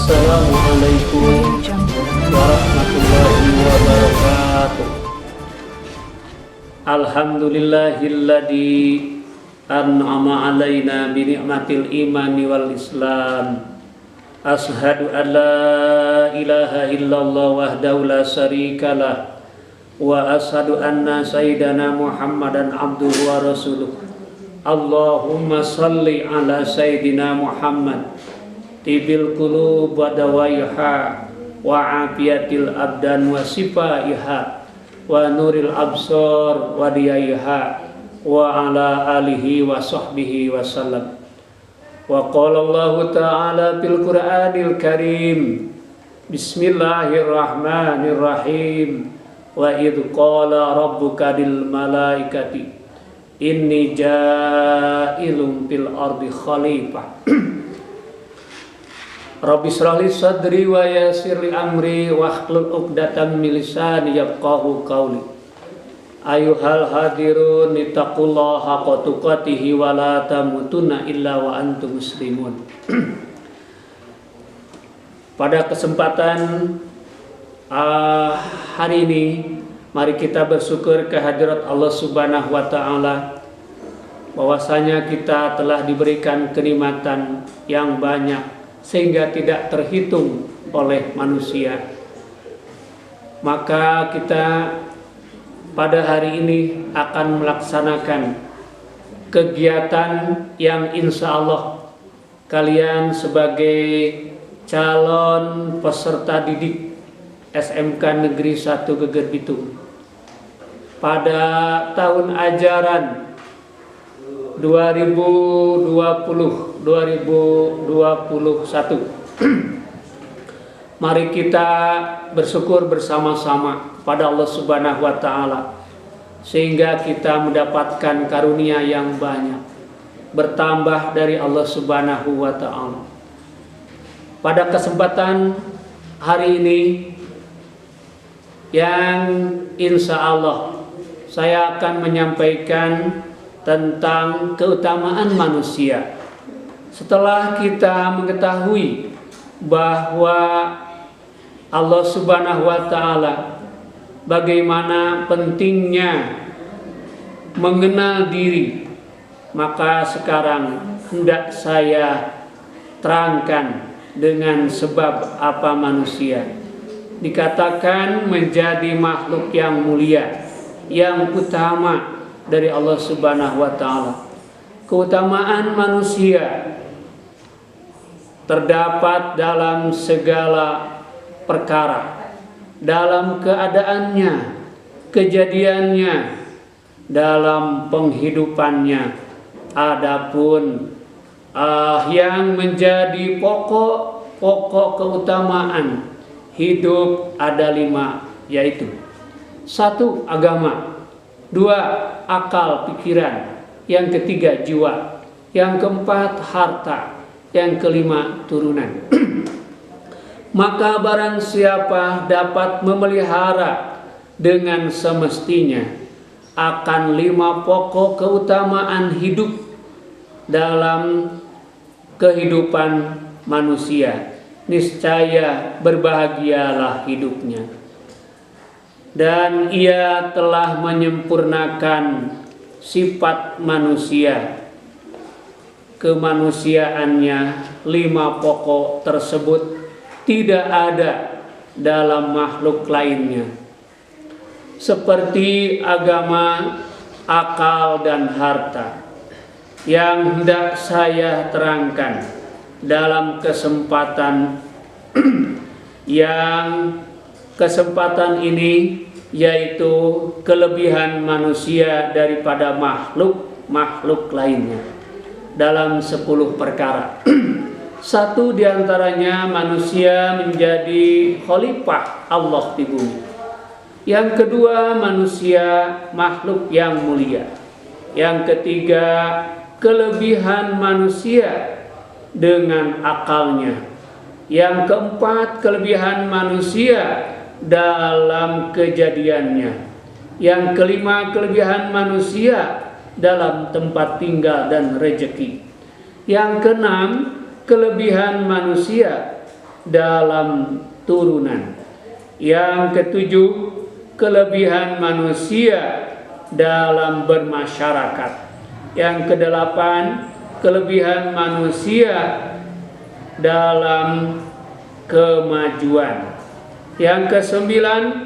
Assalamualaikum warahmatullahi wabarakatuh. Alhamdulillahilladzi an'ama alaina bi ni'matil imani wal islam. Ashhadu an la ilaha illallah wahdahu la syarikalah wa ashhadu anna sayyidana Muhammadan abduhu wa rasuluh. Allahumma salli ala sayyidina Muhammad tibil qulub wa dawaiha wa afiyatil abdan wa sifaiha wa nuril absar wa diyaiha wa ala alihi wa sahbihi wa sallam. Wa qala Allah ta'ala fil Qur'anil Karim, Bismillahirrahmanirrahim. Wa idh qala rabbuka lil malaikati inni ja'ilun fil ardi khalifah. Rabbi shrah li sadri wa yassir li amri wahlul 'uqdatam min lisani yafqahu qawli. Ayuhal hadirun ittaqullaha haqqa tuqatih wa la tamutunna illa wa antum muslimun. Pada kesempatan hari ini, mari kita bersyukur kehadirat Allah Subhanahu wa ta'ala bahwasanya kita telah diberikan kenikmatan yang banyak sehingga tidak terhitung oleh manusia. Maka kita pada hari ini akan melaksanakan kegiatan yang insya Allah kalian sebagai calon peserta didik SMK Negeri 1 Geger Bitung pada tahun ajaran 2020-2021. Mari kita bersyukur bersama-sama pada Allah Subhanahu wa ta'ala sehingga kita mendapatkan karunia yang banyak bertambah dari Allah Subhanahu wa ta'ala. Pada kesempatan hari ini yang insya Allah saya akan menyampaikan tentang keutamaan manusia. Setelah kita mengetahui bahwa Allah Subhanahu wa ta'ala bagaimana pentingnya mengenal diri, maka sekarang hendak saya terangkan dengan sebab apa manusia dikatakan menjadi makhluk yang mulia, yang utama dari Allah Subhanahu wa ta'ala. Keutamaan manusia terdapat dalam segala perkara, dalam keadaannya, kejadiannya, dalam penghidupannya. Adapun yang menjadi pokok keutamaan hidup ada 5, yaitu 1. Agama, 2. Akal pikiran, yang ketiga jiwa, yang keempat harta, yang kelima turunan. Maka barang siapa dapat memelihara dengan semestinya akan 5 pokok keutamaan hidup dalam kehidupan manusia, niscaya berbahagialah hidupnya, dan ia telah menyempurnakan sifat manusia kemanusiaannya. 5 pokok tersebut tidak ada dalam makhluk lainnya, seperti agama, akal, dan harta yang hendak saya terangkan dalam kesempatan ini, yaitu kelebihan manusia daripada makhluk lainnya dalam 10 perkara. 1 diantaranya manusia menjadi khalifah Allah di bumi. Yang kedua, manusia makhluk yang mulia. Yang ketiga, kelebihan manusia dengan akalnya. Yang keempat, kelebihan manusia dalam kejadiannya. Yang kelima, kelebihan manusia dalam tempat tinggal dan rezeki. Yang keenam, kelebihan manusia dalam turunan. Yang ketujuh, kelebihan manusia dalam bermasyarakat. Yang kedelapan, kelebihan manusia dalam kemajuan. Yang kesembilan,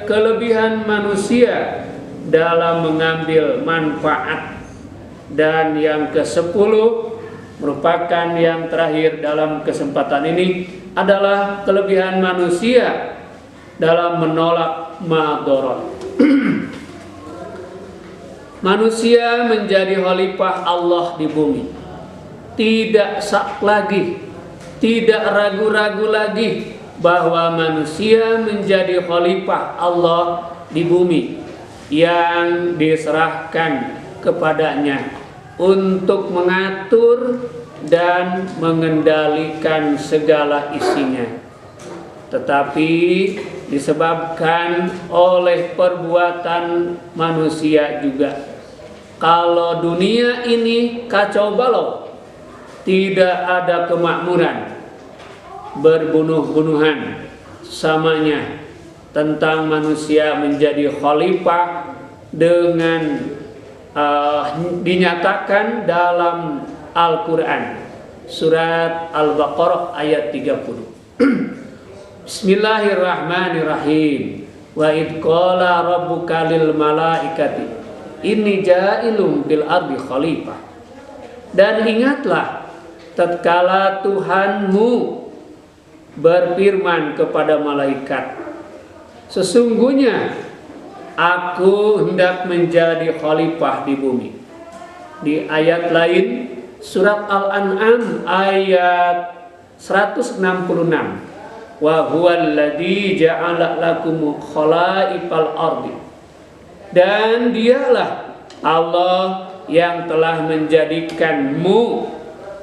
kelebihan manusia dalam mengambil manfaat. Dan yang kesepuluh, merupakan yang terakhir dalam kesempatan ini, adalah kelebihan manusia dalam menolak madarat. Manusia menjadi khalifah Allah di bumi. Tidak sak lagi, tidak ragu-ragu lagi bahwa manusia menjadi khalifah Allah di bumi yang diserahkan kepadanya untuk mengatur dan mengendalikan segala isinya. Tetapi disebabkan oleh perbuatan manusia juga, kalau dunia ini kacau balau, tidak ada kemakmuran, berbunuh-bunuhan samanya, tentang manusia menjadi khalifah dengan dinyatakan dalam Al-Quran surat Al-Baqarah ayat 30. Bismillahirrahmanirrahim. Wa id qala rabbuka lil malaikati inni ja'ilun fil ardi khalifah. Dan ingatlah tatkala Tuhanmu berfirman kepada malaikat, sesungguhnya aku hendak menjadi khalifah di bumi. Di ayat lain surat Al-An'am ayat 166, wa huwallazi ja'ala lakum khalaifal ardi. Dan dialah Allah yang telah menjadikanmu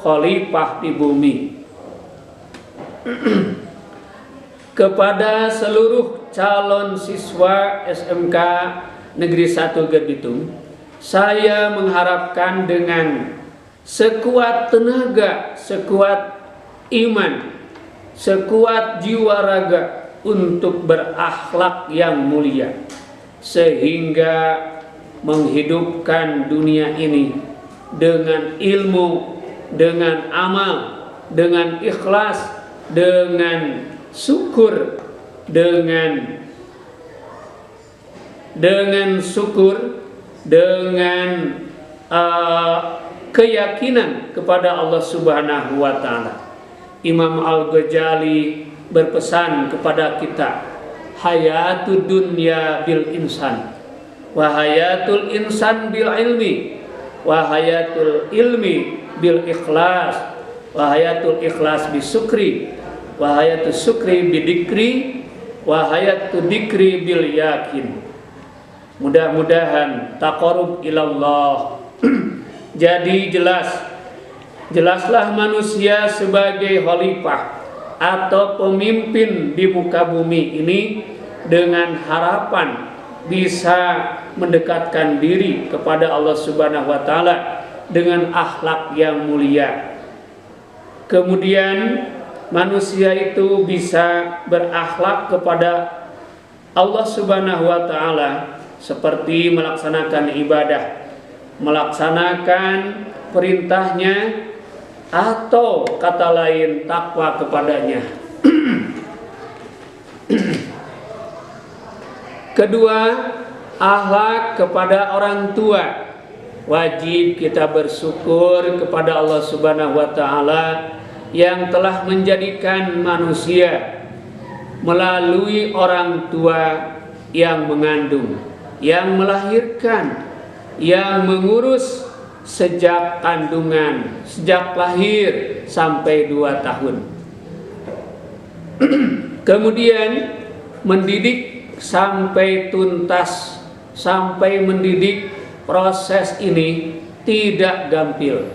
khalifah di bumi. Kepada seluruh calon siswa SMK Negeri 1 Gebitung, saya mengharapkan dengan sekuat tenaga, sekuat iman, sekuat jiwa raga untuk berakhlak yang mulia, sehingga menghidupkan dunia ini dengan ilmu, dengan amal, dengan ikhlas, dengan syukur, dengan keyakinan kepada Allah Subhanahu wa Ta'ala. Imam Al-Ghazali berpesan kepada kita, hayatud dunya bil insan wa hayatul insan bil ilmi wa hayatul ilmi bil ikhlas wa hayatul ikhlas bis sukri wa hayatul sukri bidikri wa hayatul dikri bil yakin. Mudah-mudahan taqarrub ilallah. Jadi jelaslah manusia sebagai khalifah atau pemimpin di muka bumi ini dengan harapan bisa mendekatkan diri kepada Allah Subhanahu wa Ta'ala dengan akhlak yang mulia. Kemudian manusia itu bisa berakhlak kepada Allah Subhanahu wa Ta'ala seperti melaksanakan ibadah, melaksanakan perintahnya, atau kata lain takwa kepadanya. Kedua, akhlak kepada orang tua. Wajib kita bersyukur kepada Allah Subhanahu wa Ta'ala yang telah menjadikan manusia melalui orang tua yang mengandung, yang melahirkan, yang mengurus sejak kandungan, sejak lahir sampai 2 tahun. Kemudian mendidik sampai tuntas, sampai mendidik. Proses ini tidak gampil.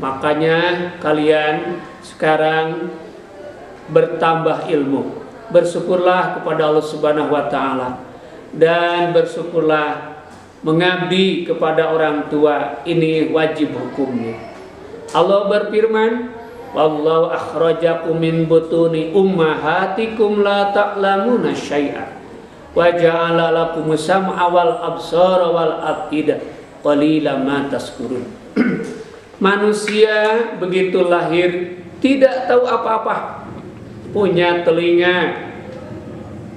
Makanya kalian sekarang bertambah ilmu. Bersyukurlah kepada Allah Subhanahu wa Ta'ala, dan bersyukurlah mengabdi kepada orang tua, ini wajib hukumnya. Allah berfirman, wallahu akhrajakum min butuni ummahatikum la ta'lamuna syai'a wa ja'ala lakum sam'a wal absara wal afida qalilan ma tashkurun. Manusia begitu lahir tidak tahu apa-apa, punya telinga,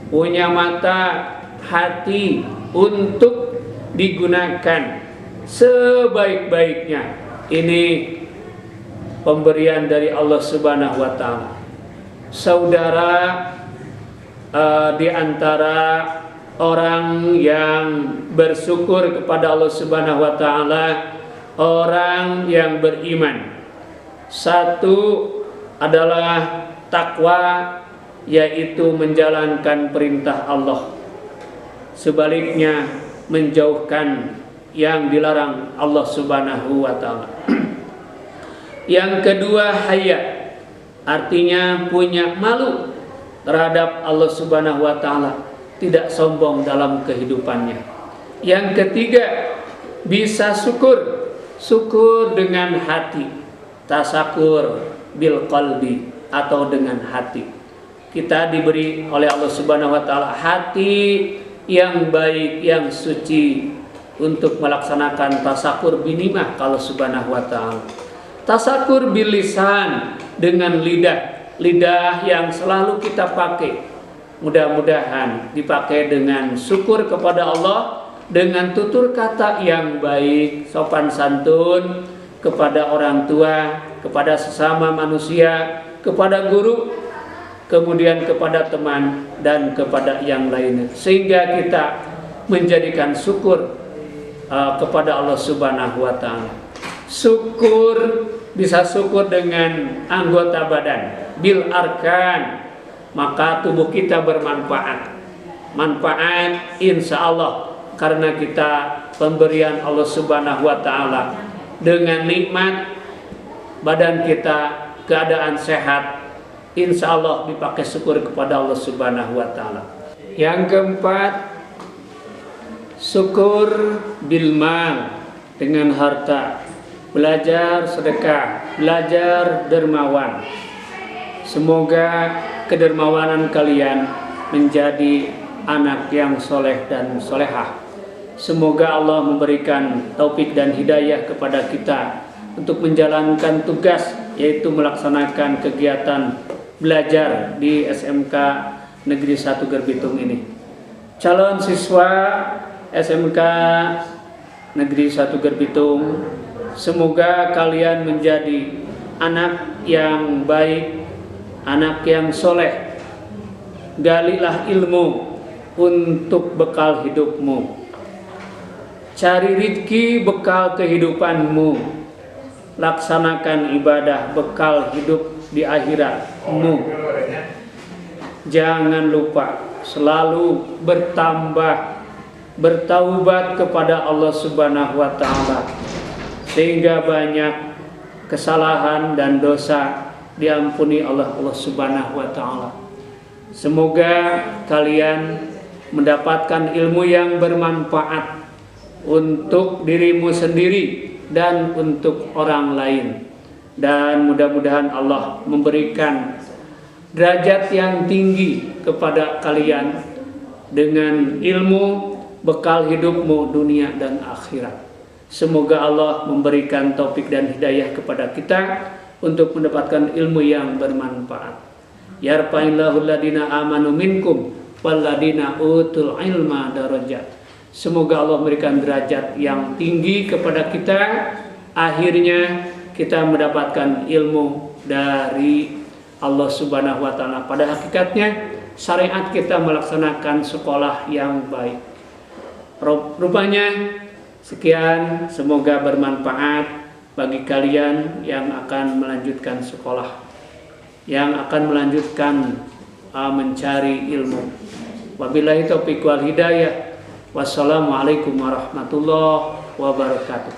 punya mata, hati untuk digunakan sebaik-baiknya. Ini pemberian dari Allah Subhanahu wa taala. Saudara, di antara orang yang bersyukur kepada Allah Subhanahu wa taala, orang yang beriman, satu adalah takwa, yaitu menjalankan perintah Allah, sebaliknya menjauhkan yang dilarang Allah Subhanahu wa taala. Yang kedua, haya, artinya punya malu terhadap Allah Subhanahu wa taala, tidak sombong dalam kehidupannya. Yang ketiga, bisa syukur, syukur dengan hati, tasakur bil qalbi, atau dengan hati. Kita diberi oleh Allah Subhanahu wa taala hati yang baik, yang suci untuk melaksanakan tasakur binimah Allah Subhanahu wa taala. Tasakur bil lisan, dengan lidah yang selalu kita pakai. Mudah-mudahan dipakai dengan syukur kepada Allah, dengan tutur kata yang baik, sopan santun kepada orang tua, kepada sesama manusia, kepada guru, kemudian kepada teman, dan kepada yang lainnya, sehingga kita menjadikan syukur kepada Allah Subhanahu wa taala. Syukur, bisa syukur dengan anggota badan, bil arkan, maka tubuh kita bermanfaat. Manfaat insya Allah karena kita pemberian Allah Subhanahu wa taala. Dengan nikmat badan kita, keadaan sehat, insya Allah dipakai syukur kepada Allah Subhanahu wa taala. Yang keempat, syukur bil mal, dengan harta. Belajar sedekah, belajar dermawan. Semoga kedermawanan kalian menjadi anak yang soleh dan solehah. Semoga Allah memberikan taufik dan hidayah kepada kita untuk menjalankan tugas, yaitu melaksanakan kegiatan belajar di SMK Negeri 1 Gerbitung ini. Calon siswa SMK Negeri 1 Gerbitung, semoga kalian menjadi anak yang baik, anak yang soleh. Galilah ilmu untuk bekal hidupmu. Cari rezeki bekal kehidupanmu. Laksanakan ibadah bekal hidup di akhiratmu. Jangan lupa selalu bertambah, bertaubat kepada Allah Subhanahu wa taala, sehingga banyak kesalahan dan dosa diampuni oleh Allah Subhanahu wa taala. Semoga kalian mendapatkan ilmu yang bermanfaat untuk dirimu sendiri dan untuk orang lain, dan mudah-mudahan Allah memberikan derajat yang tinggi kepada kalian dengan ilmu bekal hidupmu dunia dan akhirat. Semoga Allah memberikan taufik dan hidayah kepada kita untuk mendapatkan ilmu yang bermanfaat. Yarfa'illahu alladina amanu minkum walladina utul ilma darajat. Semoga Allah memberikan derajat yang tinggi kepada kita. Akhirnya kita mendapatkan ilmu dari Allah Subhanahu wa taala. Pada hakikatnya syariat kita melaksanakan sekolah yang baik. Rupanya sekian, semoga bermanfaat bagi kalian yang akan melanjutkan sekolah, yang akan melanjutkan mencari ilmu. Wabillahi taufiq wal hidayah. Wassalamualaikum warahmatullahi wabarakatuh.